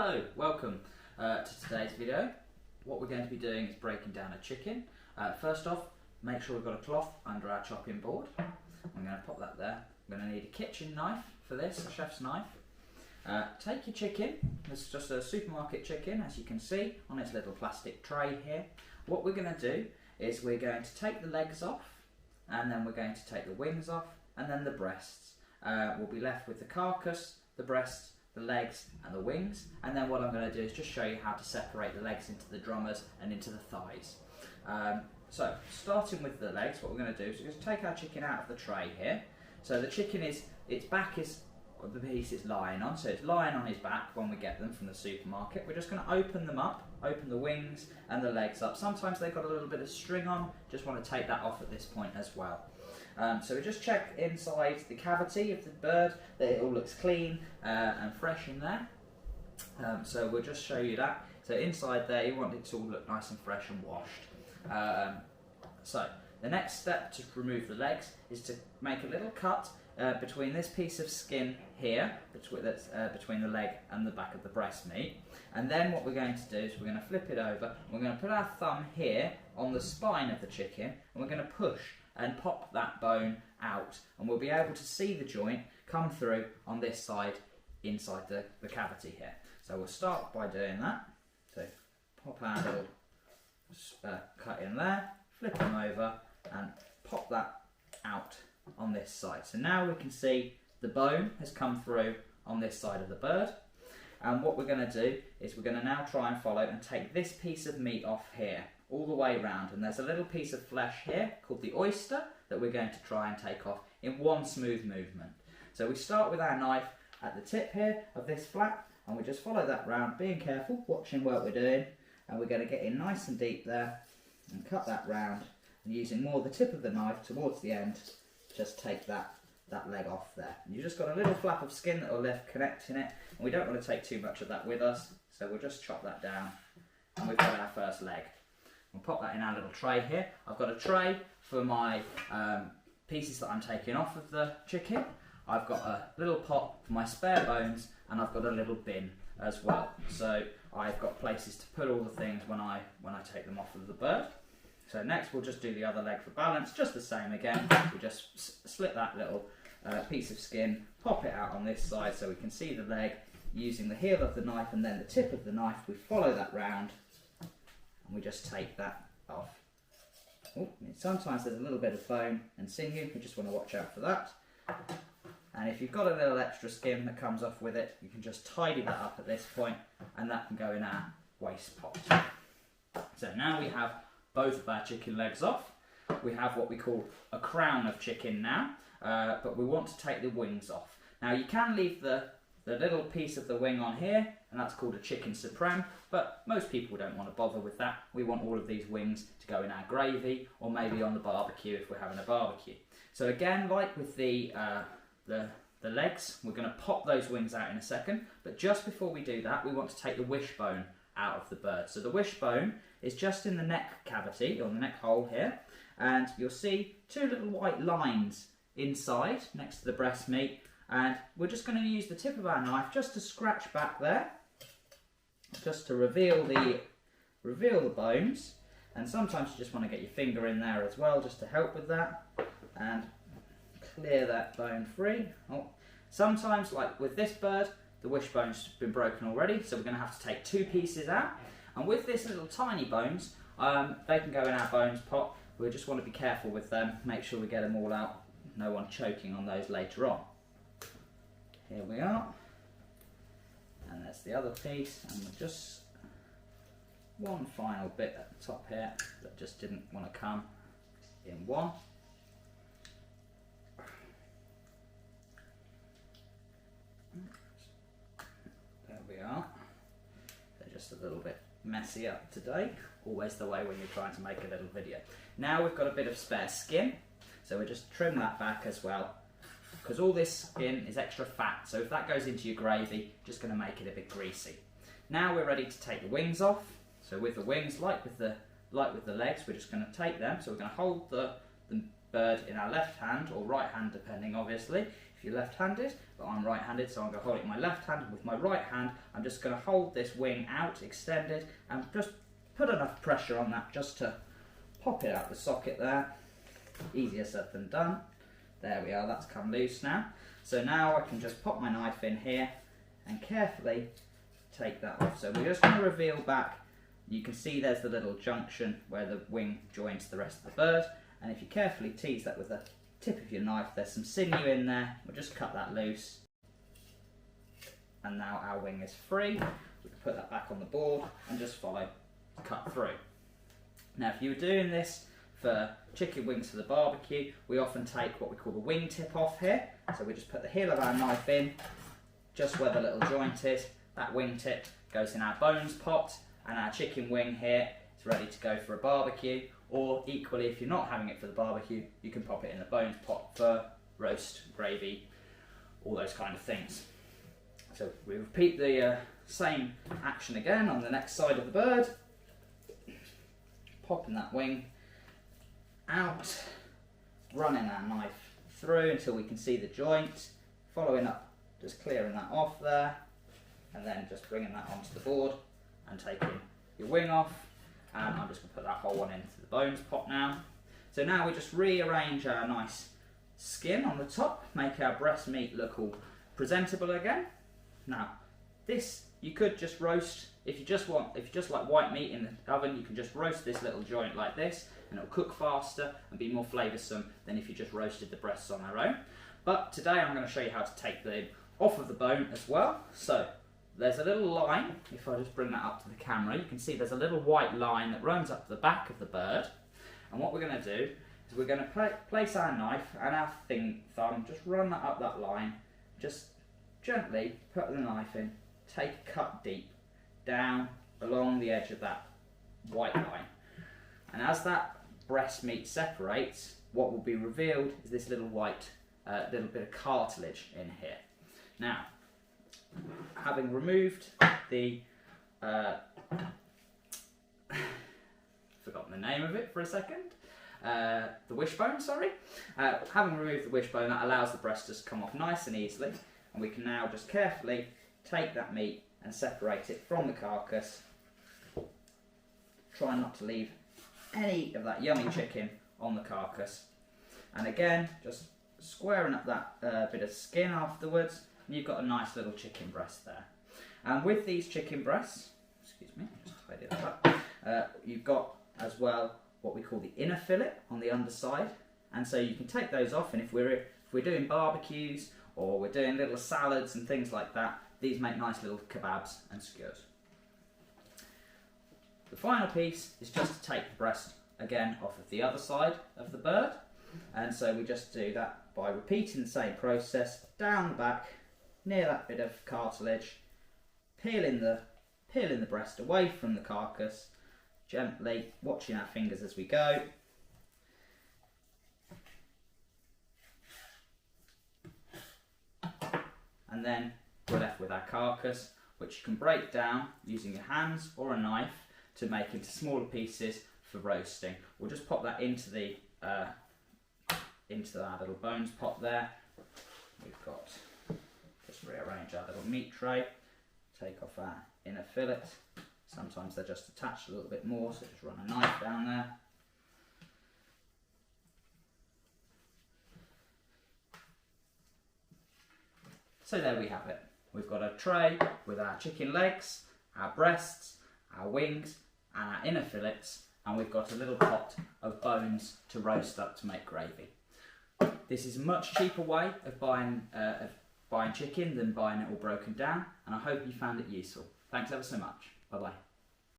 Hello, welcome to today's video. What we're going to be doing is breaking down a chicken. First off, make sure we've got a cloth under our chopping board. I'm going to pop that there. I'm going to need a kitchen knife for this, a chef's knife. Take your chicken, this is just a supermarket chicken as you can see on its little plastic tray here. What we're going to do is we're going to take the legs off, and then we're going to take the wings off, and then the breasts. We'll be left with the carcass, the breasts, the legs and the wings, and then what I'm going to do is just show you how to separate the legs into the drummers and into the thighs. So starting with the legs, what we're going to do is we're just take our chicken out of the tray here. So the chicken its back is the piece it's lying on, so it's lying on his back when we get them from the supermarket. We're just going to open them up, open the wings and the legs up. Sometimes they've got a little bit of string on, just want to take that off at this point as well. So we just check inside the cavity of the bird that it all looks clean and fresh in there. So we'll just show you that. So inside there you want it to all look nice and fresh and washed. So the next step to remove the legs is to make a little cut between this piece of skin here, between the leg and the back of the breast meat. And then what we're going to do is we're going to flip it over, and we're going to put our thumb here on the spine of the chicken, and we're going to push and pop that bone out, and we'll be able to see the joint come through on this side inside the cavity here. So we'll start by doing that. So pop our little cut in there, flip them over and pop that out on this side. So now we can see the bone has come through on this side of the bird, and what we're going to do is we're going to now try and follow and take this piece of meat off here all the way around, and there's a little piece of flesh here called the oyster that we're going to try and take off in one smooth movement. So we start with our knife at the tip here of this flap, and we just follow that round, being careful, watching what we're doing, and we're going to get in nice and deep there and cut that round, and using more the tip of the knife towards the end, just take that leg off there. And you've just got a little flap of skin that will left connecting it, and we don't want to take too much of that with us, so we'll just chop that down, and we've got our first leg. We'll pop that in our little tray here. I've got a tray for my pieces that I'm taking off of the chicken. I've got a little pot for my spare bones, and I've got a little bin as well. So I've got places to put all the things when I take them off of the bird. So next we'll just do the other leg for balance, just the same again. We just slit that little piece of skin, pop it out on this side so we can see the leg. Using the heel of the knife and then the tip of the knife, we follow that round, and we just take that off. Oh, sometimes there's a little bit of bone and sinew, we just want to watch out for that. And if you've got a little extra skin that comes off with it, you can just tidy that up at this point, and that can go in our waste pot. So now we have both of our chicken legs off. We have what we call a crown of chicken now, but we want to take the wings off. Now you can leave the little piece of the wing on here, and that's called a chicken supreme, but most people don't want to bother with that. We want all of these wings to go in our gravy, or maybe on the barbecue if we're having a barbecue. So again, like with the legs, we're going to pop those wings out in a second, but just before we do that, we want to take the wishbone out of the bird. So the wishbone is just in the neck cavity, or the neck hole here, and you'll see two little white lines inside, next to the breast meat, and we're just going to use the tip of our knife just to scratch back there, just to reveal the bones. And sometimes you just want to get your finger in there as well, just to help with that, and clear that bone free. Oh, sometimes, like with this bird, the wishbone's been broken already, so we're going to have to take two pieces out. And with this little tiny bones, they can go in our bones pot. We just want to be careful with them, make sure we get them all out, no one choking on those later on. Here we are, and there's the other piece, and we're just one final bit at the top here that just didn't want to come in one. There we are. They're just a little bit messy up today, always the way when you're trying to make a little video. Now we've got a bit of spare skin, so we just trim that back as well, because all this skin is extra fat, so if that goes into your gravy, just going to make it a bit greasy. Now we're ready to take the wings off. So with the wings, like with the legs, we're just going to take them. So we're going to hold the bird in our left hand, or right hand depending obviously. if you're left-handed, but I'm right-handed, so I'm going to hold it in my left hand. With my right hand, I'm just going to hold this wing out, extended, and just put enough pressure on that just to pop it out the socket there. Easier said than done. There we are, that's come loose now. So now I can just pop my knife in here and carefully take that off. So we're just going to reveal back. You can see there's the little junction where the wing joins the rest of the bird, and if you carefully tease that with the tip of your knife, there's some sinew in there. We'll just cut that loose, and now our wing is free. We can put that back on the board and just follow, cut through. Now if you were doing this for chicken wings for the barbecue, we often take what we call the wing tip off here. So we just put the heel of our knife in, just where the little joint is. That wing tip goes in our bones pot, and our chicken wing here is ready to go for a barbecue. Or equally, if you're not having it for the barbecue, you can pop it in the bones pot for roast, gravy, all those kind of things. So we repeat the same action again on the next side of the bird. Popping that wing out, running our knife through until we can see the joint, following up, just clearing that off there, and then just bringing that onto the board and taking your wing off. And I'm just going to put that whole one into the bones pot now. So now we just rearrange our nice skin on the top, make our breast meat look all presentable again. Now this you could just roast, if you just like white meat in the oven, you can just roast this little joint like this and it'll cook faster and be more flavoursome than if you just roasted the breasts on their own. But today I'm going to show you how to take them off of the bone as well. So there's a little line, if I just bring that up to the camera, you can see there's a little white line that runs up the back of the bird. And what we're going to do is we're going to place our knife and our thumb, just run that up that line, just gently put the knife in, take a cut deep down along the edge of that white line. And as that breast meat separates, what will be revealed is this little white, little bit of cartilage in here. Now, having removed the, forgotten the name of it for a second, the wishbone, sorry. Having removed the wishbone, that allows the breast to come off nice and easily, and we can now just carefully take that meat and separate it from the carcass. Try not to leave any of that yummy chicken on the carcass. And again, just squaring up that bit of skin afterwards, and you've got a nice little chicken breast there. And with these chicken breasts, excuse me, just tidy that up, you've got as well what we call the inner fillet on the underside, and so you can take those off, and if we're doing barbecues or we're doing little salads and things like that, these make nice little kebabs and skewers. The final piece is just to take the breast again off of the other side of the bird, and so we just do that by repeating the same process down the back near that bit of cartilage, peeling the breast away from the carcass, gently watching our fingers as we go. And then we're left with our carcass, which you can break down using your hands or a knife to make into smaller pieces for roasting. We'll just pop that into the into our little bones pot there. We've got, just rearrange our little meat tray, take off our inner fillet. Sometimes they're just attached a little bit more, so just run a knife down there. So there we have it. We've got a tray with our chicken legs, our breasts, our wings, and our inner fillets, and we've got a little pot of bones to roast up to make gravy. This is a much cheaper way of buying chicken than buying it all broken down, and I hope you found it useful. Thanks ever so much. Bye bye.